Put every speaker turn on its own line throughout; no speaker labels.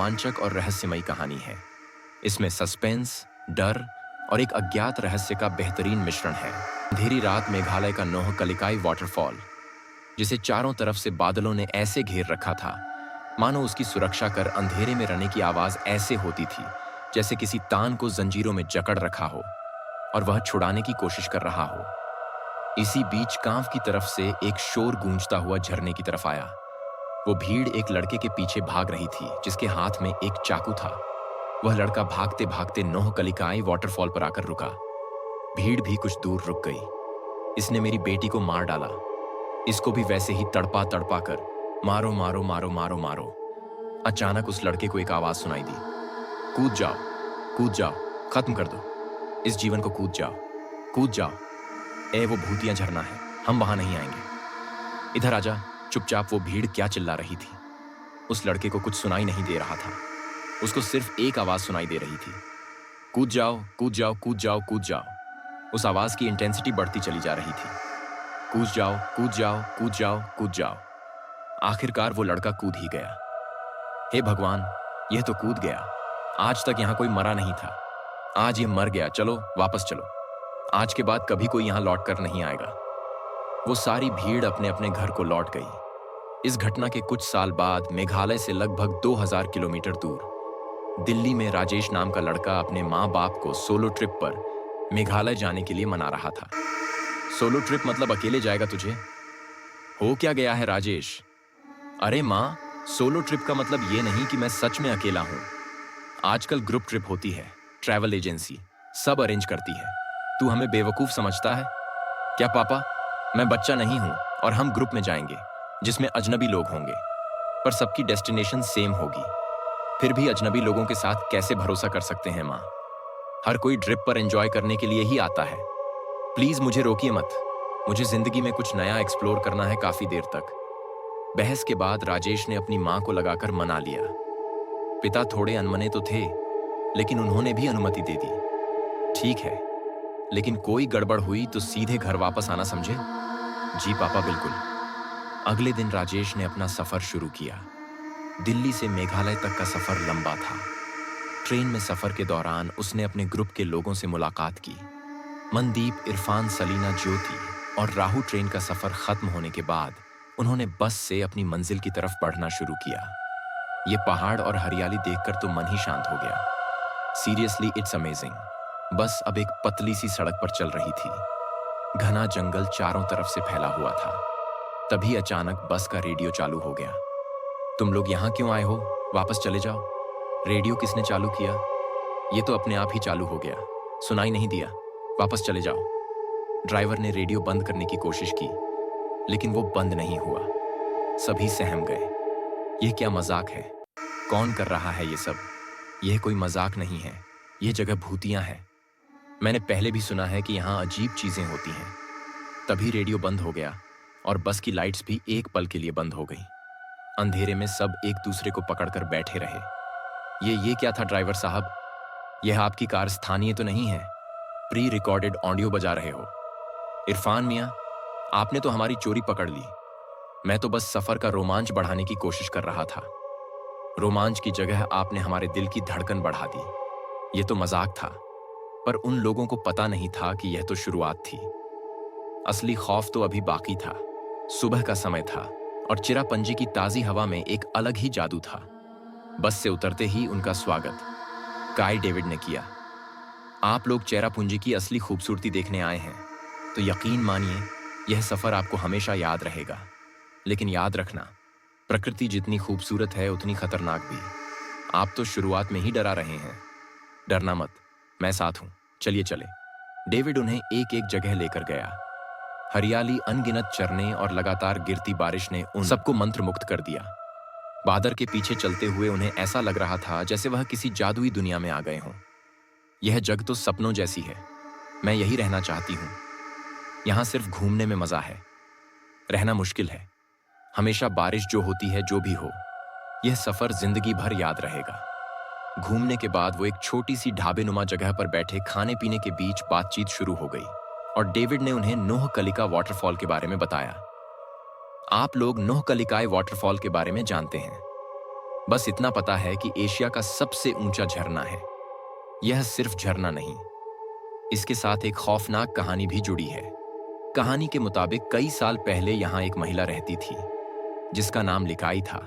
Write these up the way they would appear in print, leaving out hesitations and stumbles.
रोमांचक और रहस्यमयी कहानी है। इसमें सस्पेंस, डर और एक अज्ञात रहस्य का बेहतरीन मिश्रण है। अंधेरी रात मेघालय का नोहकलिकाई वाटरफॉल, जिसे चारों तरफ से बादलों ने ऐसे घेर रखा था मानो उसकी सुरक्षा कर अंधेरे में रहने की आवाज ऐसे होती थी जैसे किसी तान को जंजीरों में जकड़ रखा हो और वह छुड़ाने की कोशिश कर रहा हो। इसी बीच कांव की तरफ से एक शोर गूंजता हुआ झरने की तरफ आया। वो भीड़ एक लड़के के पीछे भाग रही थी जिसके हाथ में एक चाकू था। वह लड़का भागते भागते नोहकलिकाई वाटरफॉल पर आकर रुका। भीड़ भी कुछ दूर रुक गई। इसने मेरी बेटी को मार डाला, इसको भी वैसे ही तड़पा तड़पा कर मारो मारो मारो मारो मारो। अचानक उस लड़के को एक आवाज सुनाई दी, कूद जाओ, कूद जाओ, खत्म कर दो इस जीवन को, कूद जाओ, कूद जाओ। ए वो भूतिया झरना है, हम वहां नहीं आएंगे। इधर आजा। चुपचाप। वो भीड़ क्या चिल्ला रही थी? उस लड़के को कुछ सुनाई नहीं दे रहा था। उसको सिर्फ एक आवाज सुनाई दे रही थी, कूद जाओ, कूद जाओ, कूद जाओ, कूद जाओ। उस आवाज की इंटेंसिटी बढ़ती चली जा रही थी। कूद जाओ, कूद जाओ, कूद जाओ, कूद जाओ। आखिरकार वो लड़का कूद ही गया। हे भगवान, यह तो कूद गया। आज तक यहां कोई मरा नहीं था, आज ये मर गया। चलो वापस चलो, आज के बाद कभी कोई यहां लौट कर नहीं आएगा। वो सारी भीड़ अपने अपने घर को लौट गई। इस घटना के कुछ साल बाद मेघालय से लगभग 2000 किलोमीटर दूर दिल्ली में राजेश नाम का लड़का अपने माँ बाप को सोलो ट्रिप पर मेघालय जाने के लिए मना रहा था। सोलो ट्रिप मतलब अकेले जाएगा तुझे? हो क्या गया है राजेश? अरे माँ, सोलो ट्रिप का मतलब ये नहीं कि मैं सच में अकेला हूं। आजकल ग्रुप ट्रिप होती है, ट्रैवल एजेंसी सब अरेंज करती है। तू हमें बेवकूफ समझता है क्या? पापा, मैं बच्चा नहीं हूं और हम ग्रुप में जाएंगे जिसमें अजनबी लोग होंगे, पर सबकी डेस्टिनेशन सेम होगी। फिर भी अजनबी लोगों के साथ कैसे भरोसा कर सकते हैं माँ? हर कोई ट्रिप पर एंजॉय करने के लिए ही आता है। प्लीज मुझे रोकिए मत, मुझे जिंदगी में कुछ नया एक्सप्लोर करना है काफी देर तक। बहस के बाद राजेश ने अपनी माँ को लगाकर मना लिया। पिता थोड़े अनमने तो थे, लेकिन उन्होंने भी अनुमति दे दी। ठीक है, लेकिन कोई गड़बड़ हुई तो सीधे घर वापस आना, समझे? जी पापा, बिल्कुल। अगले दिन राजेश ने अपना सफर शुरू किया। दिल्ली से मेघालय तक का सफर लंबा था। ट्रेन में सफर के दौरान उसने अपने ग्रुप के लोगों से मुलाकात की। मनदीप, इरफान, सलीना, ज्योति और राहु। ट्रेन का सफर खत्म होने के बाद उन्होंने बस से अपनी मंजिल की तरफ बढ़ना शुरू किया। ये पहाड़ और हरियाली देखकर तो मन ही शांत हो गया। Seriously, it's amazing. बस अब एक पतली सी सड़क पर चल रही थी। घना जंगल चारों तरफ से फैला हुआ था। तभी अचानक बस का रेडियो चालू हो गया। तुम लोग यहाँ क्यों आए हो? वापस चले जाओ। रेडियो किसने चालू किया? ये तो अपने आप ही चालू हो गया, सुनाई नहीं दिया। वापस चले जाओ। ड्राइवर ने रेडियो बंद करने की कोशिश की, लेकिन वो बंद नहीं हुआ। सभी सहम गए। यह क्या मजाक है? कौन कर रहा है ये सब? यह कोई मजाक नहीं है, यह जगह भूतिया है। मैंने पहले भी सुना है कि यहाँ अजीब चीजें होती हैं। तभी रेडियो बंद हो गया और बस की लाइट्स भी एक पल के लिए बंद हो गई। अंधेरे में सब एक दूसरे को पकड़कर बैठे रहे। ये क्या था ड्राइवर साहब? यह आपकी कार स्थानीय तो नहीं है? प्री रिकॉर्डेड ऑडियो बजा रहे हो? इरफान मियाँ, आपने तो हमारी चोरी पकड़ ली। मैं तो बस सफर का रोमांच बढ़ाने की कोशिश कर रहा था। रोमांच की जगह आपने हमारे दिल की धड़कन बढ़ा दी। ये तो मजाक था, पर उन लोगों को पता नहीं था कि यह तो शुरुआत थी। असली खौफ तो अभी बाकी था। सुबह का समय था और चिरापंजी की ताजी हवा में एक अलग ही जादू था। बस से उतरते ही उनका स्वागत काई डेविड ने किया। आप लोग चेरापूंजी की असली खूबसूरती देखने आए हैं, तो यकीन मानिए यह सफर आपको हमेशा याद रहेगा। लेकिन याद रखना, प्रकृति जितनी खूबसूरत है उतनी खतरनाक भी। आप तो शुरुआत में ही डरा रहे हैं। डरना मत, मैं साथ हूं, चलिए चले। डेविड उन्हें एक एक जगह लेकर गया। हरियाली, अनगिनत झरने और लगातार गिरती बारिश ने उन सबको मंत्रमुग्ध कर दिया। बादर के पीछे चलते हुए उन्हें ऐसा लग रहा था जैसे वह किसी जादुई दुनिया में आ गए हों। यह जग तो सपनों जैसी है। मैं यही रहना चाहती हूं। यहां सिर्फ घूमने में मजा है, रहना मुश्किल है। हमेशा बारिश जो होती है, जो भी हो, यह सफर जिंदगी भर याद रहेगा। घूमने के बाद वो एक छोटी सी ढाबेनुमा जगह पर बैठे खाने पीने के बीच बातचीत शुरू हो गई और डेविड ने उन्हें नोहकलिका वाटरफॉल के बारे में बताया। आप लोग नोहकलिकाई वाटरफॉल के बारे में जानते हैं। बस इतना पता है कि एशिया का सबसे ऊंचा झरना है। यह सिर्फ झरना नहीं, इसके साथ एक खौफनाक कहानी भी जुड़ी है। कहानी के मुताबिक कई साल पहले यहां एक महिला रहती थी जिसका नाम लिकाई था।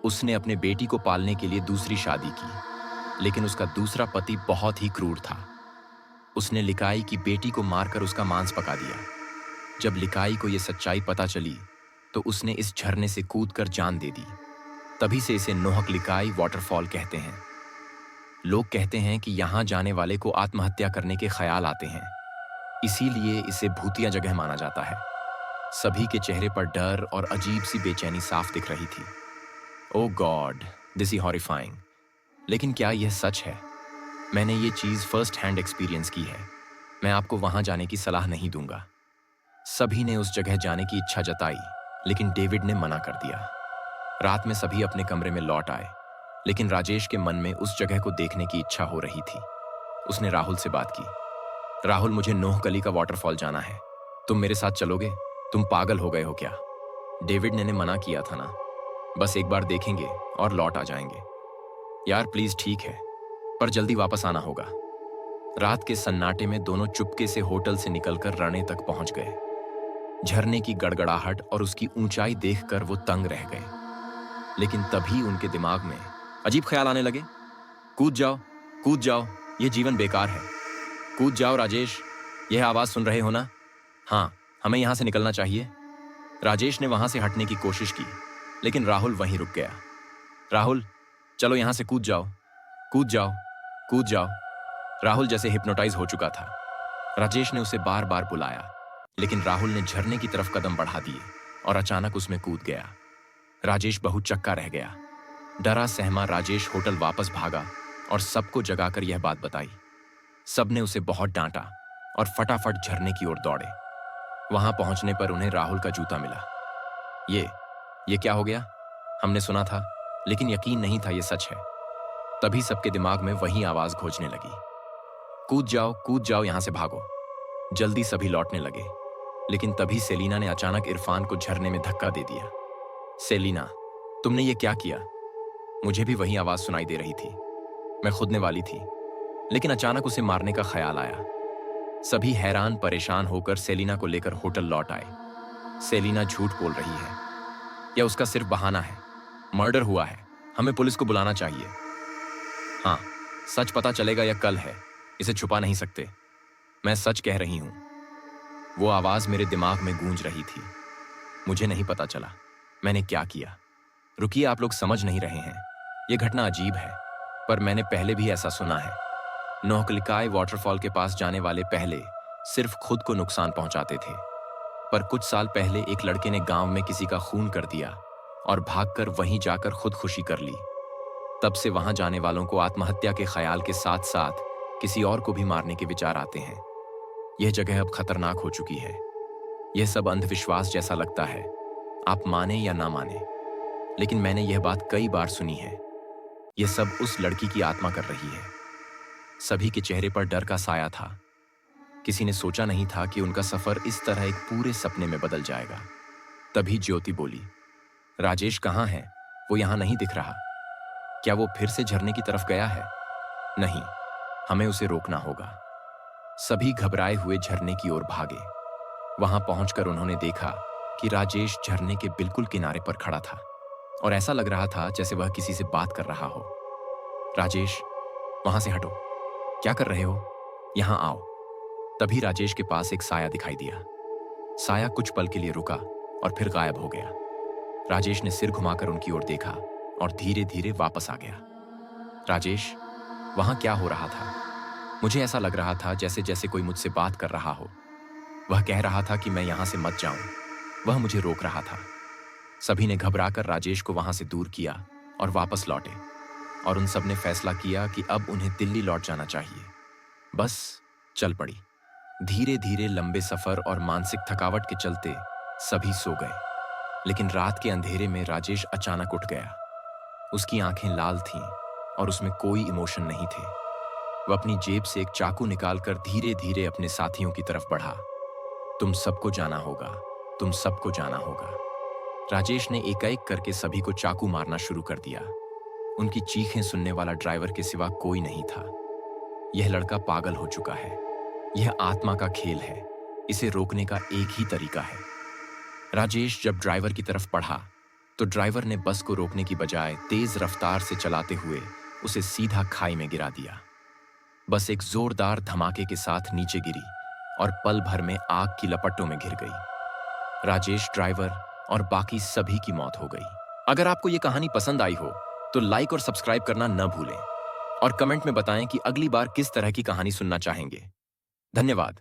उसने अपने बेटी को पालने के लिए दूसरी शादी की, लेकिन उसका दूसरा पति बहुत ही क्रूर था। उसने लिकाई की बेटी को मारकर उसका मांस पका दिया। जब लिकाई को यह सच्चाई पता चली तो उसने इस झरने से कूदकर जान दे दी। तभी से इसे नोहक लिकाई वाटरफॉल कहते हैं। लोग कहते हैं कि यहां जाने वाले को आत्महत्या करने के ख्याल आते हैं, इसीलिए इसे भूतिया जगह माना जाता है। सभी के चेहरे पर डर और अजीब सी बेचैनी साफ दिख रही थी। ओह गॉड, दिस इज हॉरिफाइंग। लेकिन क्या यह सच है? मैंने ये चीज फर्स्ट हैंड एक्सपीरियंस की है। मैं आपको वहां जाने की सलाह नहीं दूंगा। सभी ने उस जगह जाने की इच्छा जताई, लेकिन डेविड ने मना कर दिया। रात में सभी अपने कमरे में लौट आए, लेकिन राजेश के मन में उस जगह को देखने की इच्छा हो रही थी। उसने राहुल से बात की। राहुल, मुझे नोहकली का वाटरफॉल जाना है, तुम मेरे साथ चलोगे? तुम पागल हो गए हो क्या? डेविड ने मना किया था ना, बस एक बार देखेंगे और लौट आ जाएंगे। यार प्लीज, ठीक है, पर जल्दी वापस आना होगा। रात के सन्नाटे में दोनों चुपके से होटल से निकलकर रणे तक पहुंच गए। झरने की गड़गड़ाहट और उसकी ऊंचाई देखकर वो तंग रह गए, लेकिन तभी उनके दिमाग में अजीब ख्याल आने लगे। कूद जाओ, कूद जाओ, ये जीवन बेकार है। कूद जाओ राजेश, यह आवाज सुन रहे हो ना? हाँ, हमें यहां से निकलना चाहिए। राजेश ने वहां से हटने की कोशिश की, लेकिन राहुल वहीं रुक गया। राहुल, चलो यहां से कूद जाओ, कूद जाओ, कूद जाओ। राहुल जैसे हिप्नोटाइज हो चुका था। राजेश ने उसे बार बार बुलाया, लेकिन राहुल ने झरने की तरफ कदम बढ़ा दिए और अचानक उसमें कूद गया। राजेश बहुत चक्का रह गया। डरा सहमा राजेश होटल वापस भागा और सबको जगाकर यह बात बताई। सबने उसे बहुत डांटा और फटाफट झरने की ओर दौड़े। वहां पहुंचने पर उन्हें राहुल का जूता मिला। ये क्या हो गया? हमने सुना था, लेकिन यकीन नहीं था ये सच है। तभी सबके दिमाग में वही आवाज गूंजने लगी, कूद जाओ, यहां से भागो। जल्दी सभी लौटने लगे, लेकिन तभी सेलिना ने अचानक इरफान को झरने में धक्का दे दिया। सेलिना, तुमने ये क्या किया? मुझे भी वही आवाज सुनाई दे रही थी। मैं कूदने वाली थी, लेकिन अचानक उसे मारने का ख्याल आया। सभी हैरान परेशान होकर सेलिना को लेकर होटल लौट आए। सेलिना झूठ बोल रही है, या उसका सिर्फ बहाना है। मर्डर हुआ है, हमें पुलिस को बुलाना चाहिए। हाँ, सच पता चलेगा या कल है, इसे छुपा नहीं सकते। मैं सच कह रही हूं। वो आवाज मेरे दिमाग में गूंज रही थी। मुझे नहीं पता चला मैंने क्या किया। रुकिए, आप लोग समझ नहीं रहे हैं। यह घटना अजीब है, पर मैंने पहले भी ऐसा सुना है। नोहकलिकाई वाटरफॉल के पास जाने वाले पहले सिर्फ खुद को नुकसान पहुंचाते थे, पर कुछ साल पहले एक लड़के ने गांव में किसी का खून कर दिया और भागकर वहीं जाकर खुदकुशी कर ली। तब से वहां जाने वालों को आत्महत्या के ख्याल के साथ साथ किसी और को भी मारने के विचार आते हैं। यह जगह अब खतरनाक हो चुकी है। यह सब अंधविश्वास जैसा लगता है, आप माने या ना माने, लेकिन मैंने यह बात कई बार सुनी है। यह सब उस लड़की की आत्मा कर रही है। सभी के चेहरे पर डर का साया था। किसी ने सोचा नहीं था कि उनका सफर इस तरह एक पूरे सपने में बदल जाएगा। तभी ज्योति बोली, राजेश कहाँ है? वो यहां नहीं दिख रहा। क्या वो फिर से झरने की तरफ गया है? नहीं, हमें उसे रोकना होगा। सभी घबराए हुए झरने की ओर भागे। वहां पहुंचकर उन्होंने देखा कि राजेश झरने के बिल्कुल किनारे पर खड़ा था और ऐसा लग रहा था जैसे वह किसी से बात कर रहा हो। राजेश, वहां से हटो, क्या कर रहे हो? यहां आओ। तभी राजेश के पास एक साया दिखाई दिया। साया कुछ पल के लिए रुका और फिर गायब हो गया। राजेश ने सिर घुमाकर उनकी ओर देखा और धीरे धीरे वापस आ गया। राजेश, वहां क्या हो रहा था? मुझे ऐसा लग रहा था जैसे जैसे कोई मुझसे बात कर रहा हो। वह कह रहा था कि मैं यहां से मत जाऊं। वह मुझे रोक रहा था। सभी ने घबराकर राजेश को वहां से दूर किया और वापस लौटे, और उन सब ने फैसला किया कि अब उन्हें दिल्ली लौट जाना चाहिए। बस चल पड़ी। धीरे धीरे लंबे सफर और मानसिक थकावट के चलते सभी सो गए, लेकिन रात के अंधेरे में राजेश अचानक उठ गया। उसकी आंखें लाल थीं और उसमें कोई इमोशन नहीं थे। वह अपनी जेब से एक चाकू निकालकर धीरे धीरे अपने साथियों की तरफ बढ़ा। तुम सबको जाना होगा, तुम सबको जाना होगा। राजेश ने एकाएक करके सभी को चाकू मारना शुरू कर दिया। उनकी चीखें सुनने वाला ड्राइवर के सिवा कोई नहीं था। यह लड़का पागल हो चुका है। यह आत्मा का खेल है। इसे रोकने का एक ही तरीका है। राजेश जब ड्राइवर की तरफ बढ़ा तो ड्राइवर ने बस को रोकने की बजाय तेज रफ्तार से चलाते हुए उसे सीधा खाई में गिरा दिया। बस एक जोरदार धमाके के साथ नीचे गिरी और पल भर में आग की लपटों में घिर गई। राजेश, ड्राइवर और बाकी सभी की मौत हो गई। अगर आपको यह कहानी पसंद आई हो तो लाइक और सब्सक्राइब करना न भूलें और कमेंट में बताएं कि अगली बार किस तरह की कहानी सुनना चाहेंगे। धन्यवाद।